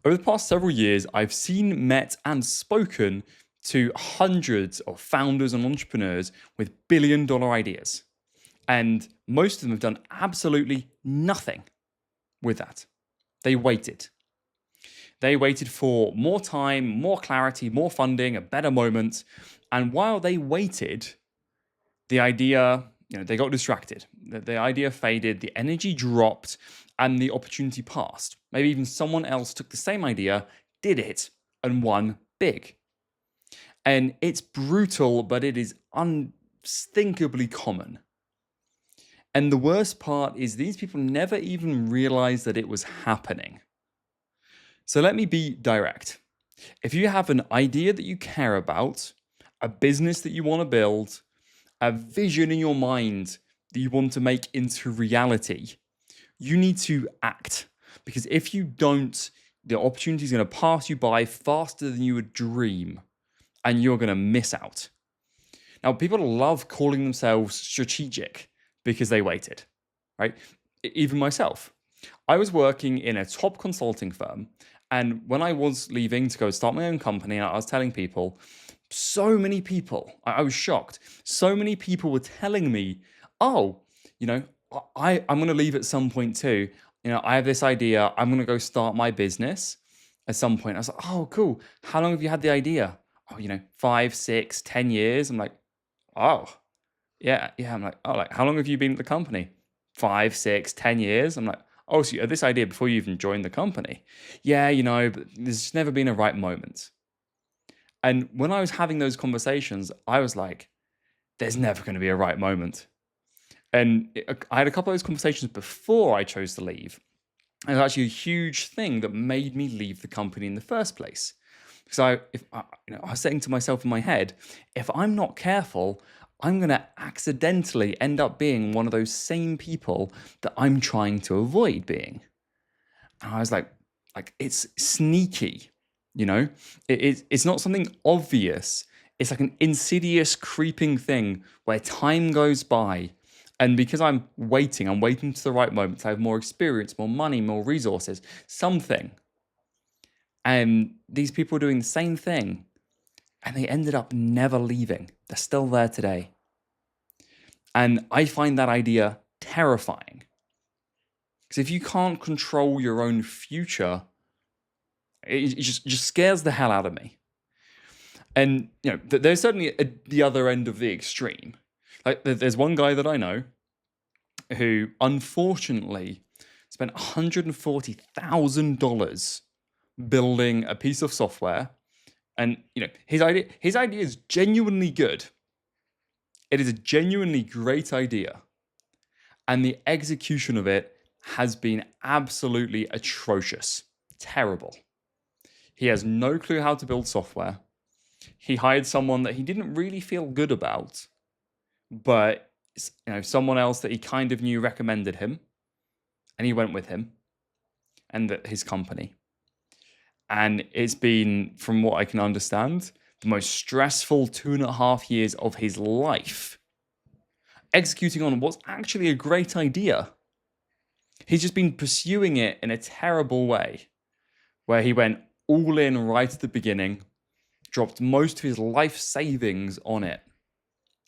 Over the past several years, I've seen, met, and spoken to hundreds of founders and entrepreneurs with billion-dollar ideas. And most of them have done absolutely nothing with that. They waited. They waited for more time, more clarity, more funding, a better moment. And while they waited, the idea, they got distracted. The idea faded, the energy dropped, and the opportunity passed. Maybe even someone else took the same idea, did it, and won big. And it's brutal, but it is unthinkably common. And the worst part is these people never even realized that it was happening. So let me be direct. If you have an idea that you care about, a business that you want to build, a vision in your mind that you want to make into reality, you need to act. Because if you don't, the opportunity is going to pass you by faster than you would dream, and you're going to miss out. Now, people love calling themselves strategic because they waited, right? Even myself. I was working in a top consulting firm, and when I was leaving to go start my own company, I was telling people, so many people, I was shocked. So many people were telling me, oh, I'm going to leave at some point too. I have this idea. I'm going to go start my business at some point. I was like, oh, cool. How long have you had the idea? Oh, 5, 6, 10 years. I'm like, oh, yeah. I'm like, oh, like, how long have you been at the company? 5, 6, 10 years. I'm like, oh, so you had this idea before you even joined the company. Yeah, but there's just never been a right moment. And when I was having those conversations, I was like, there's never going to be a right moment. And I had a couple of those conversations before I chose to leave. And it was actually a huge thing that made me leave the company in the first place. Because I was saying to myself in my head, if I'm not careful, I'm going to accidentally end up being one of those same people that I'm trying to avoid being. And I was like it's sneaky, it's not something obvious. It's like an insidious creeping thing where time goes by. And because I'm waiting to the right moment to have more experience, more money, more resources, something. And these people are doing the same thing. And they ended up never leaving. They're still there today. And I find that idea terrifying. Because if you can't control your own future, it just scares the hell out of me. And, there's certainly the other end of the extreme. Like, there's one guy that I know who unfortunately spent $140,000 building a piece of software. And, his idea is genuinely good. It is a genuinely great idea. And the execution of it has been absolutely atrocious. Terrible. He has no clue how to build software. He hired someone that he didn't really feel good about, but someone else that he kind of knew recommended him, and he went with him and his company. And it's been, from what I can understand, the most stressful 2.5 years of his life, executing on what's actually a great idea. He's just been pursuing it in a terrible way, where he went all in right at the beginning, dropped most of his life savings on it.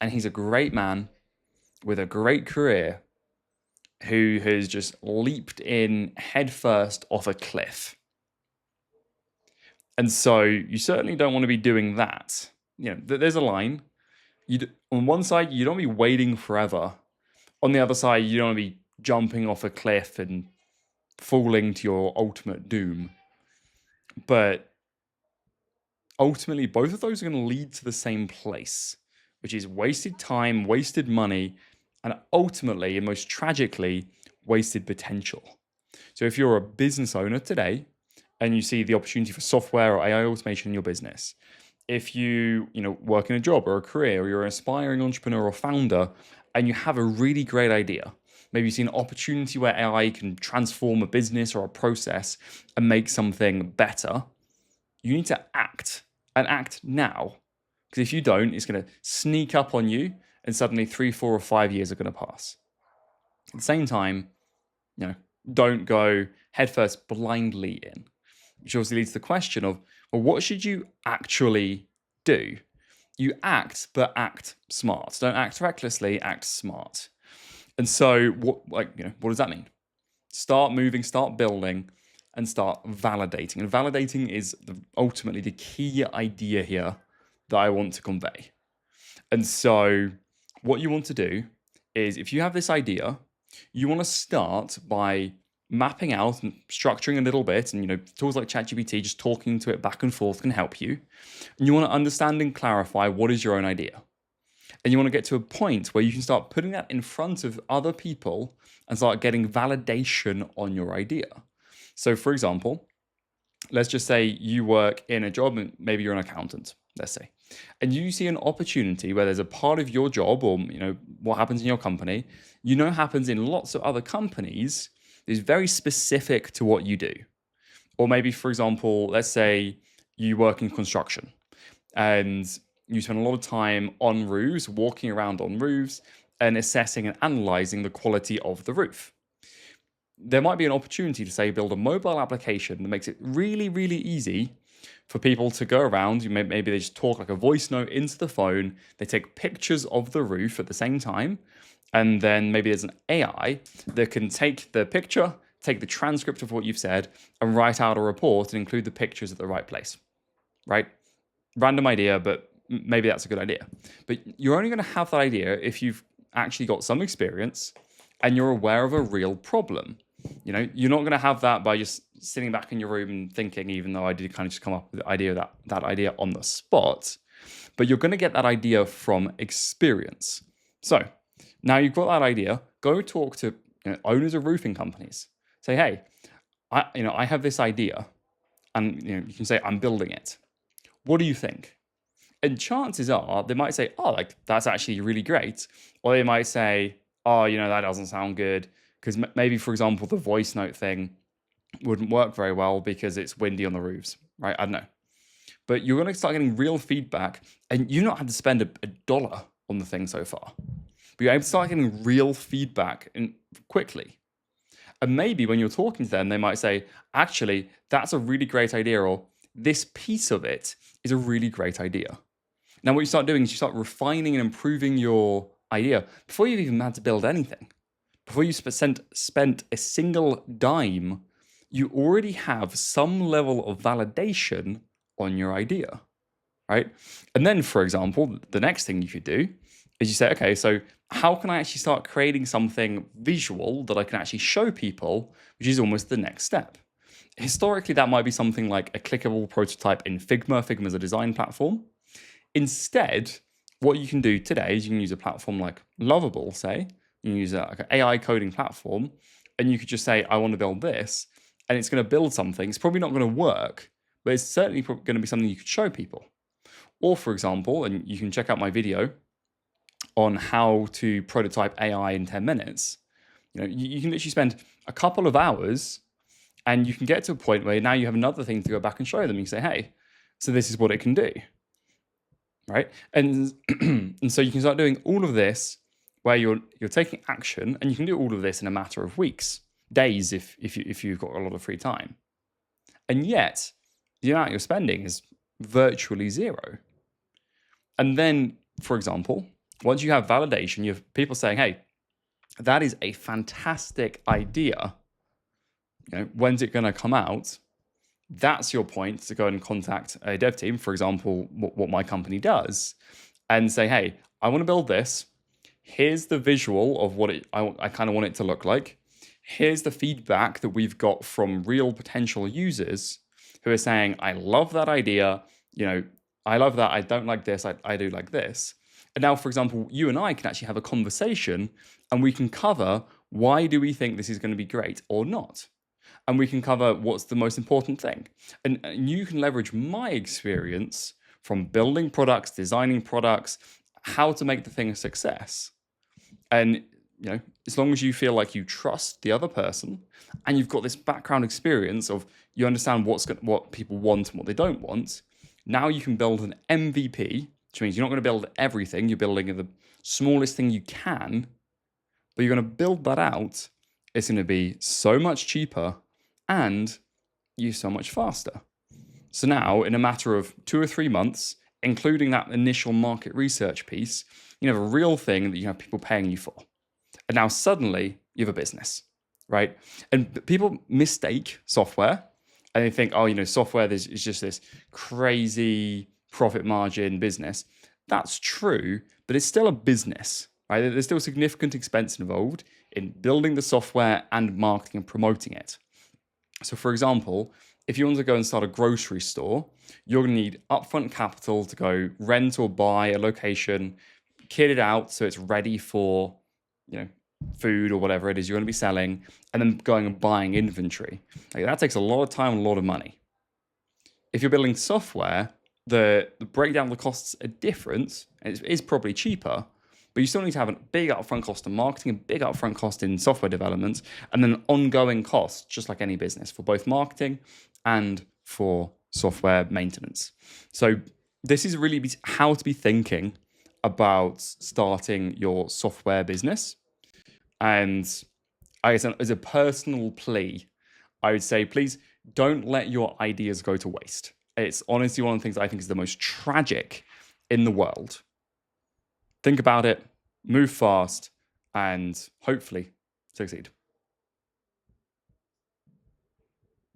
And he's a great man with a great career who has just leaped in headfirst off a cliff. And so you certainly don't want to be doing that. There's a line. On one side, you don't want to be waiting forever. On the other side, you don't want to be jumping off a cliff and falling to your ultimate doom. But ultimately, both of those are going to lead to the same place, which is wasted time, wasted money, and ultimately, and most tragically, wasted potential. So if you're a business owner today and you see the opportunity for software or AI automation in your business, if you work in a job or a career, or you're an aspiring entrepreneur or founder, and you have a really great idea, maybe you see an opportunity where AI can transform a business or a process and make something better, you need to act, and act now. Because if you don't, it's going to sneak up on you, and suddenly 3, 4, or 5 years are going to pass. At the same time, don't go headfirst blindly in. which obviously leads to the question of, well, what should you actually do? You act, but act smart. Don't act recklessly, act smart. And so what does that mean? Start moving, start building, and start validating. And validating is ultimately the key idea here that I want to convey. And so what you want to do is, if you have this idea, you want to start by mapping out and structuring a little bit. And tools like ChatGPT, just talking to it back and forth can help you. And you want to understand and clarify what is your own idea. And you want to get to a point where you can start putting that in front of other people and start getting validation on your idea. So for example, let's just say you work in a job and maybe you're an accountant, let's say, and you see an opportunity where there's a part of your job, or what happens in your company, happens in lots of other companies, is very specific to what you do. Or maybe, for example, let's say you work in construction and you spend a lot of time on roofs, walking around on roofs and assessing and analyzing the quality of the roof. There might be an opportunity to, say, build a mobile application that makes it really, really easy for people to go around. Maybe they just talk like a voice note into the phone. They take pictures of the roof at the same time. And then maybe there's an AI that can take the picture, take the transcript of what you've said, and write out a report and include the pictures at the right place, right? Random idea, but maybe that's a good idea. But you're only going to have that idea if you've actually got some experience and you're aware of a real problem. You're not going to have that by just sitting back in your room and thinking, even though I did kind of just come up with the idea that idea on the spot. But you're going to get that idea from experience. So now you've got that idea, go talk to owners of roofing companies. Say, hey, I have this idea, and you can say, I'm building it. What do you think? And chances are they might say, oh, like that's actually really great. Or they might say, oh, that doesn't sound good. Because maybe, for example, the voice note thing wouldn't work very well because it's windy on the roofs, right? I don't know. But you're going to start getting real feedback, and you've not had to spend a dollar on the thing so far. But you're able to start getting real feedback quickly. And maybe when you're talking to them, they might say, actually, that's a really great idea, or this piece of it is a really great idea. Now, what you start doing is you start refining and improving your idea before you've even had to build anything. Before you spent a single dime, you already have some level of validation on your idea, right? And then, for example, the next thing you could do is you say, okay, so how can I actually start creating something visual that I can actually show people, which is almost the next step. Historically, that might be something like a clickable prototype in Figma. Figma is a design platform. Instead, what you can do today is you can use a platform like Lovable, say. You can use an AI coding platform, and you could just say, I want to build this, and it's going to build something. It's probably not going to work, but it's certainly going to be something you could show people. Or, for example, and you can check out my video on how to prototype AI in 10 minutes. You can literally spend a couple of hours, and you can get to a point where now you have another thing to go back and show them. You can say, hey, so this is what it can do, right? And and so you can start doing all of this where you're taking action, and you can do all of this in a matter of weeks, days, if you've got a lot of free time. And yet, the amount you're spending is virtually zero. And then, for example, once you have validation, you have people saying, hey, that is a fantastic idea. When's it going to come out? That's your point to go and contact a dev team, for example, what my company does, and say, hey, I want to build this. Here's the visual of what I kind of want it to look like. Here's the feedback that we've got from real potential users who are saying, I love that idea. I love that. I don't like this. I do like this. And now, for example, you and I can actually have a conversation, and we can cover why do we think this is going to be great or not. And we can cover what's the most important thing. And you can leverage my experience from building products, designing products, how to make the thing a success. And as long as you feel like you trust the other person, and you've got this background experience of you understand what people want and what they don't want, now you can build an MVP, which means you're not going to build everything. You're building the smallest thing you can, but you're going to build that out. It's going to be so much cheaper, and you so much faster. So now, in a matter of 2 or 3 months, including that initial market research piece, you have a real thing that you have people paying you for. And now suddenly you have a business, right? And people mistake software and they think, oh, software is just this crazy profit margin business. That's true, but it's still a business, right? There's still significant expense involved in building the software and marketing and promoting it. So, for example, if you want to go and start a grocery store, you're going to need upfront capital to go rent or buy a location, kit it out so it's ready for, food or whatever it is you're going to be selling, and then going and buying inventory. Like, that takes a lot of time and a lot of money. If you're building software, the breakdown of the costs are different. It is probably cheaper, but you still need to have a big upfront cost in marketing, a big upfront cost in software development, and then an ongoing cost, just like any business, for both marketing and for software maintenance. So this is really how to be thinking about starting your software business. And I guess as a personal plea, I would say, please don't let your ideas go to waste. It's honestly one of the things I think is the most tragic in the world. Think about it, move fast, and hopefully succeed.